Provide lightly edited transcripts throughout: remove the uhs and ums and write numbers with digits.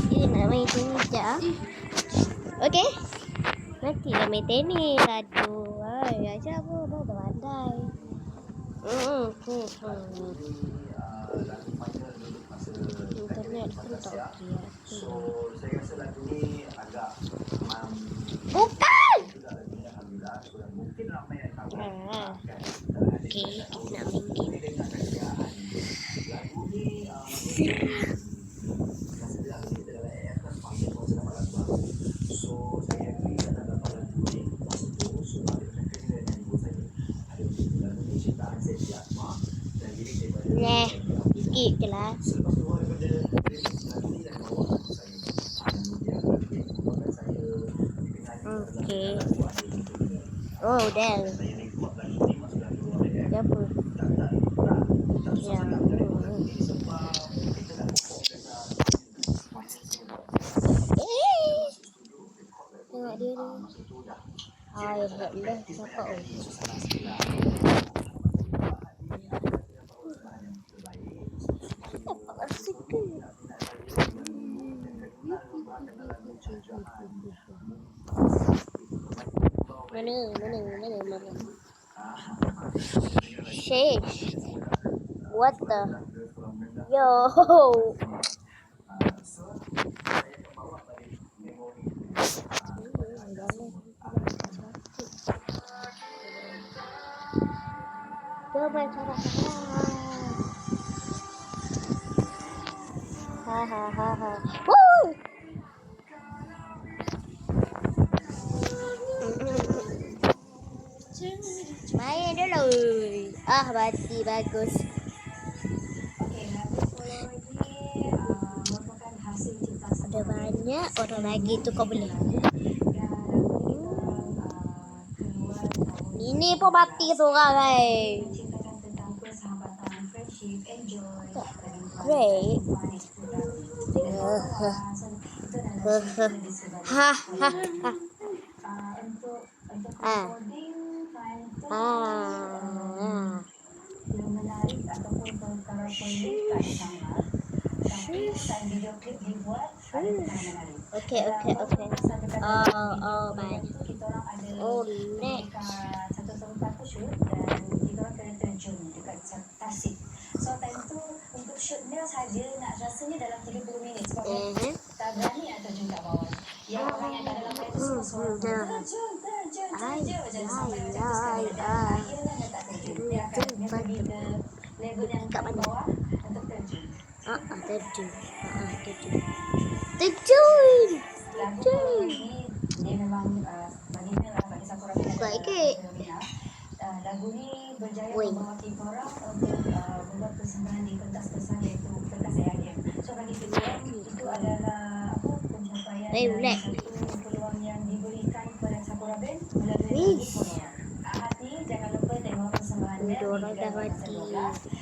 Dia nak main tenis sekejap ah. Okey. Nantilah main tenis. Aduh. Ajar apa? Pandai. Internet pun tak okey. Saya rasa lagu ni agak Bukan! mungkin ramai yang tahu. Okey, kita nak main game. Lagu ni so saya agree dengan dapat lagu ni masa tu sebab dia kena dengan ibu saya. Ada lagu ni ciptaan Seti Asma dan lirik daripada Sikit je lah. selepas keluar daripada lagu ni dan bawa lagu saya. Kemudian dia membuatkan saya dikenali Okey. Oh, dah. saya ni buat lagu ni masuk lagu luar Siapa? Ya. Tengok dia ni. Hai, hello. Siapa? Mana? Sheesh. What the? Yo. Coba cara. Ha. Woo! Main dulu. Mati bagus. Ada banyak orang lagi tu kau boleh. Ini pun mati seorang Great. Ha. Yang menarik ataupun perkara polemik tak sangat, tapi saat video klip dibuat ada menarik. Okay. Baik. Kita orang ada Next. satu tempat tu shoot dan kita orang kena terjun dekat Tasik. So time tu untuk shootnya saja nak rasanya dalam 30 minit sebab tak berani nak terjun kat bawah. Yang orang yang kat dalam kereta semua suara terjun macam sampai macam tu sekali dan akhirnya dia tak terjun. Dia akan pergi ke level yang kat bawah untuk terjun. Terjun. Lagu ni dia memang bagi Sakura lagu ni berjaya membawa kita orang untuk membuat persembahan di pentas besar iaitu pentas AIM. So bagi kita itu adalah pencapaian satu peluang yang diberikan kepada Sakura Band melalui lagu hati. Jangan lupa tengok persembahannya di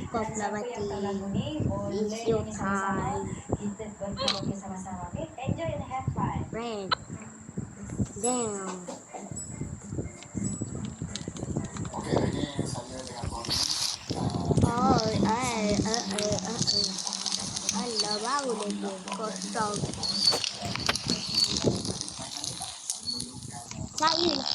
dan siapa yang tahu lagu ni boleh nyanyi sama-sama, kita berkaraoke sama-sama. Okay, enjoy and have fun. Friend. Down. Alah, bau dia kosong. Saya lah.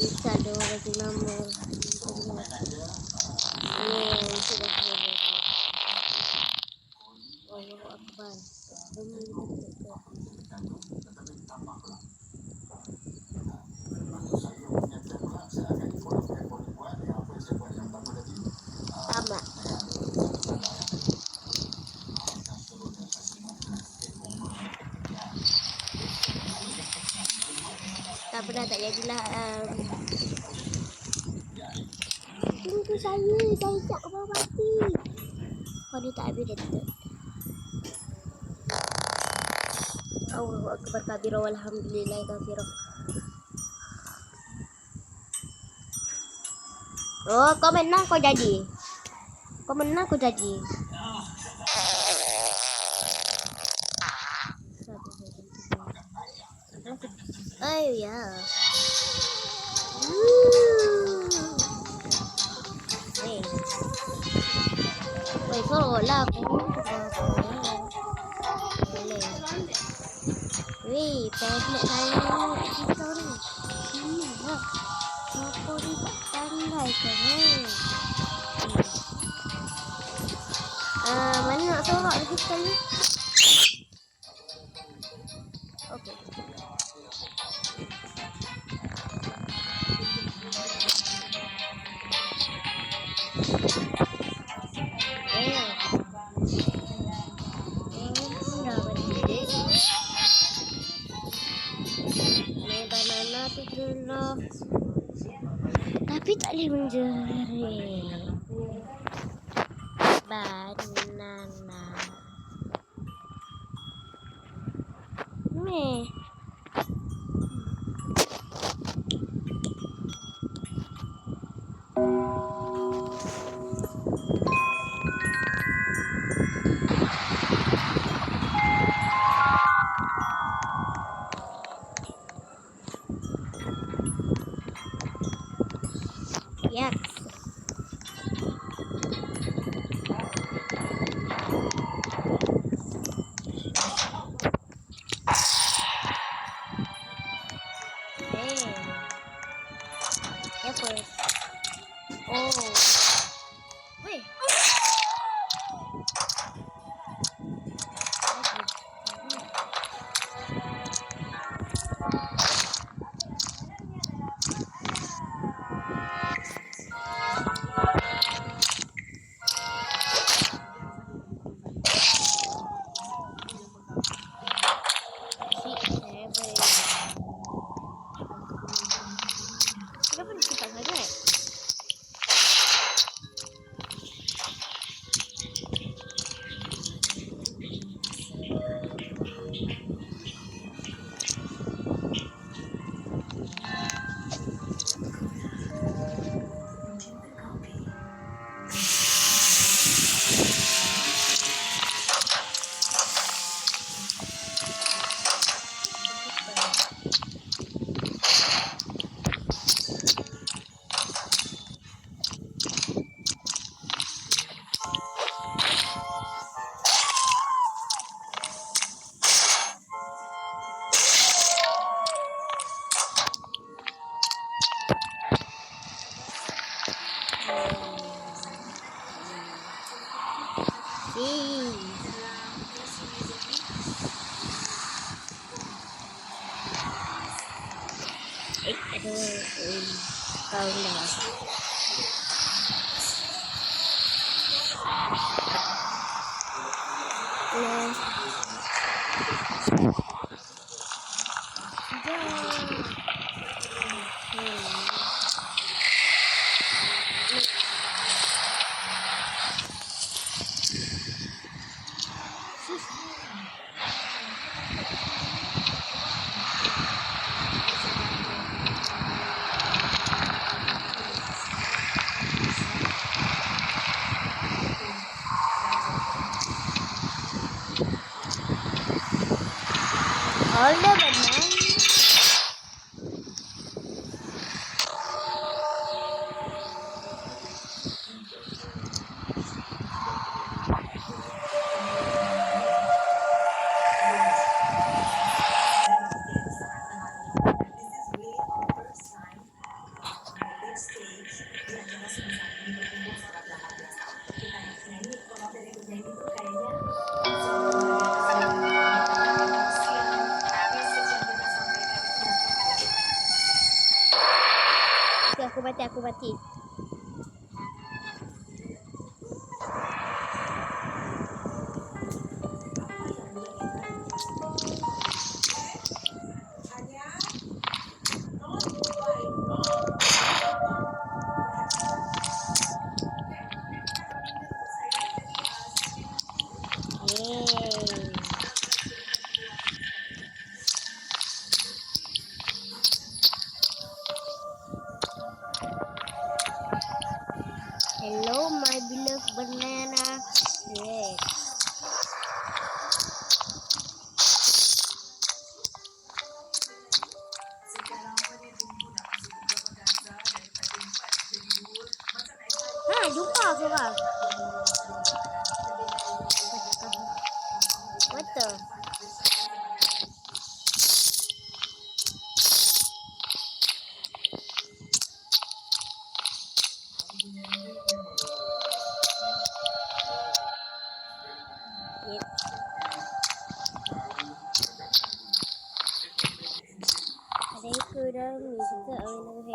Bisa ada orang nama. Allahu Akbar. Sama. Tak pernah tak jadilah. Tunggu saya cak kau mati. Kau ni tak habis dia. Allahu Akbar kabira walhamdulillah kabira. Oh, kau menang kau jadi. Oh ya. Weh. Weh, sorok lah aku. Boleh. Weh, pendek sangat kita ni. Sini lah. Siapa ni tak pandai kan? Mana nak sorok lagi sekali? Okey. Banana tu dulu. Tapi tak boleh menjerit. Banana. Meh. Yes. Apa? Oh. Weh. Kenapa dia cepat sangat? Kau dah. All the banana. Aku mati. Yep. Ada ikut dalam ni juga awak nak